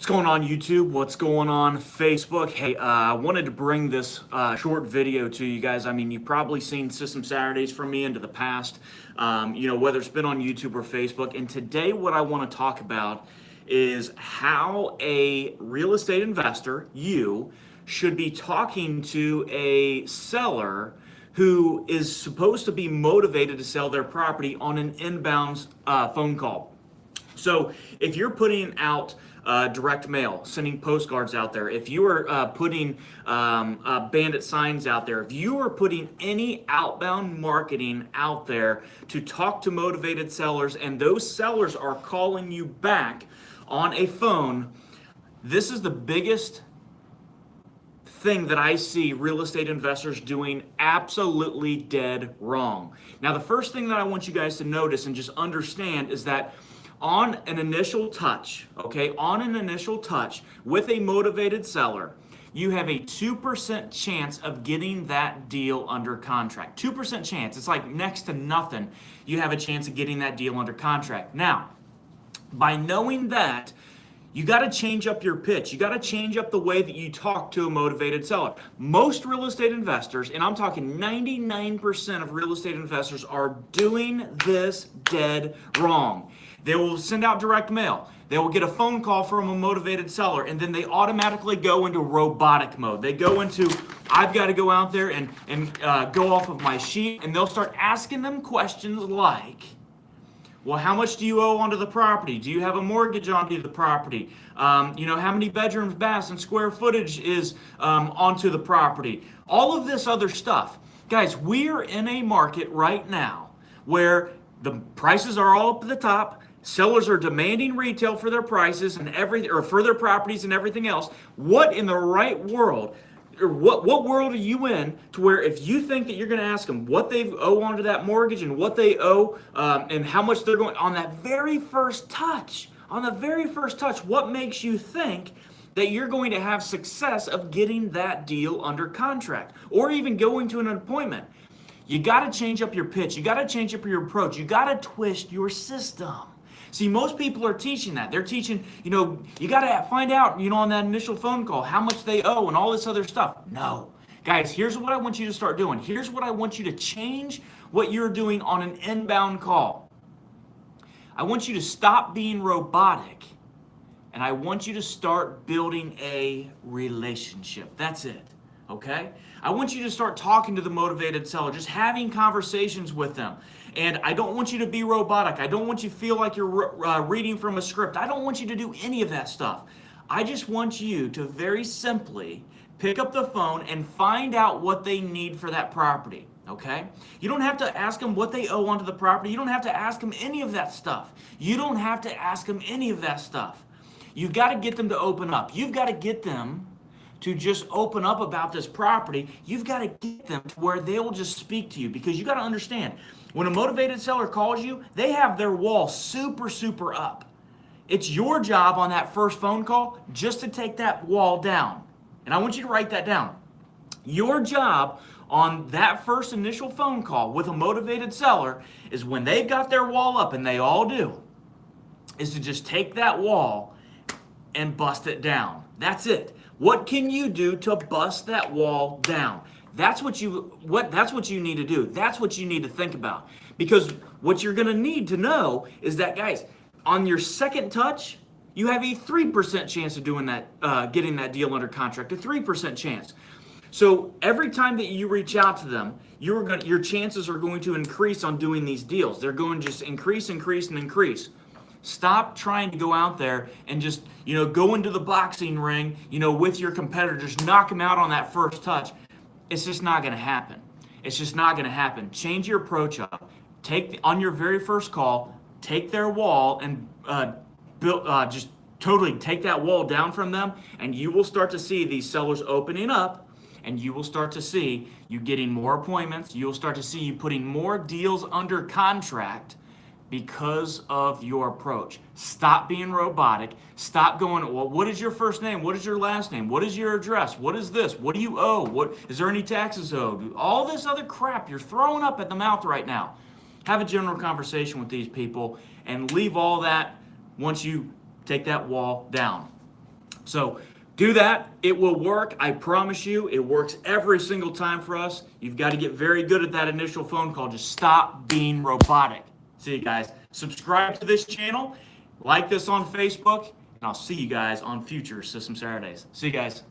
What's going on YouTube? What's going on Facebook? Hey, I wanted to bring this short video to you guys. I mean, you've probably seen System Saturdays from me into the past, whether it's been on YouTube or Facebook. And today what I want to talk about is how a real estate investor, you, should be talking to a seller who is supposed to be motivated to sell their property on an inbound phone call. So if you're putting out direct mail, sending postcards out there, if you are putting bandit signs out there, if you are putting any outbound marketing out there to talk to motivated sellers and those sellers are calling you back on a phone, this is the biggest thing that I see real estate investors doing absolutely dead wrong. Now, the first thing that I want you guys to notice and just understand is that on an initial touch, with a motivated seller, you have a 2% chance of getting that deal under contract. 2% chance. It's like next to nothing. You have a chance of getting that deal under contract. Now, by knowing that, you got to change up your pitch. You got to change up the way that you talk to a motivated seller. Most real estate investors, and I'm talking 99% of real estate investors, are doing this dead wrong. They will send out direct mail. They will get a phone call from a motivated seller, and then they automatically go into robotic mode. They go into, I've got to go out there and go off of my sheet, and they'll start asking them questions like, well, how much do you owe onto the property? Do you have a mortgage onto the property? How many bedrooms, baths, and square footage is onto the property? All of this other stuff. Guys, we're in a market right now where the prices are all up at the top. Sellers are demanding retail for their prices and for their properties and everything else. What in the right world, or what world are you in to where if you think that you're going to ask them what they owe onto that mortgage and what they owe and how much they're going on that very first touch, what makes you think that you're going to have success of getting that deal under contract or even going to an appointment? You got to change up your pitch. You got to change up your approach. You got to twist your system. See, most people are teaching that. They're teaching, you got to find out, on that initial phone call, how much they owe and all this other stuff. No. Guys, here's what I want you to start doing. Here's what I want you to change what you're doing on an inbound call. I want you to stop being robotic, and I want you to start building a relationship. That's it. Okay? I want you to start talking to the motivated seller, just having conversations with them. And I don't want you to be robotic. I don't want you to feel like you're reading from a script. I don't want you to do any of that stuff. I just want you to very simply pick up the phone and find out what they need for that property. Okay? You don't have to ask them what they owe onto the property. You don't have to ask them any of that stuff. You've got to get them to open up. You've got to get them to just open up about this property. You've got to get them to where they will just speak to you, because you got to understand, when a motivated seller calls you, they have their wall super up. It's your job on that first phone call just to take that wall down. And I want you to write that down. Your job on that first initial phone call with a motivated seller is, when they've got their wall up, and they all do, is to just take that wall and bust it down. That's it. What can you do to bust that wall down? That's what you need to do. That's what you need to think about. Because what you're going to need to know is that, guys, on your second touch, you have a 3% chance of doing that, getting that deal under contract, a 3% chance. So every time that you reach out to them, your chances are going to increase on doing these deals. They're going to just increase. Stop trying to go out there and just, go into the boxing ring, with your competitor, just knock them out on that first touch. It's just not going to happen. Change your approach up. On your very first call, take their wall and just totally take that wall down from them, and you will start to see these sellers opening up, and you will start to see you getting more appointments. You'll start to see you putting more deals under contract, because of your approach. Stop being robotic. Stop going, well, what is your first name? What is your last name? What is your address? What is this? What do you owe? What is there any taxes owed? All this other crap you're throwing up at the mouth right now. Have a general conversation with these people and leave all that once you take that wall down. So do that. It will work. I promise you. It works every single time for us. You've got to get very good at that initial phone call. Just stop being robotic. See you guys. Subscribe to this channel. Like this on Facebook. And I'll see you guys on future System Saturdays. See you guys.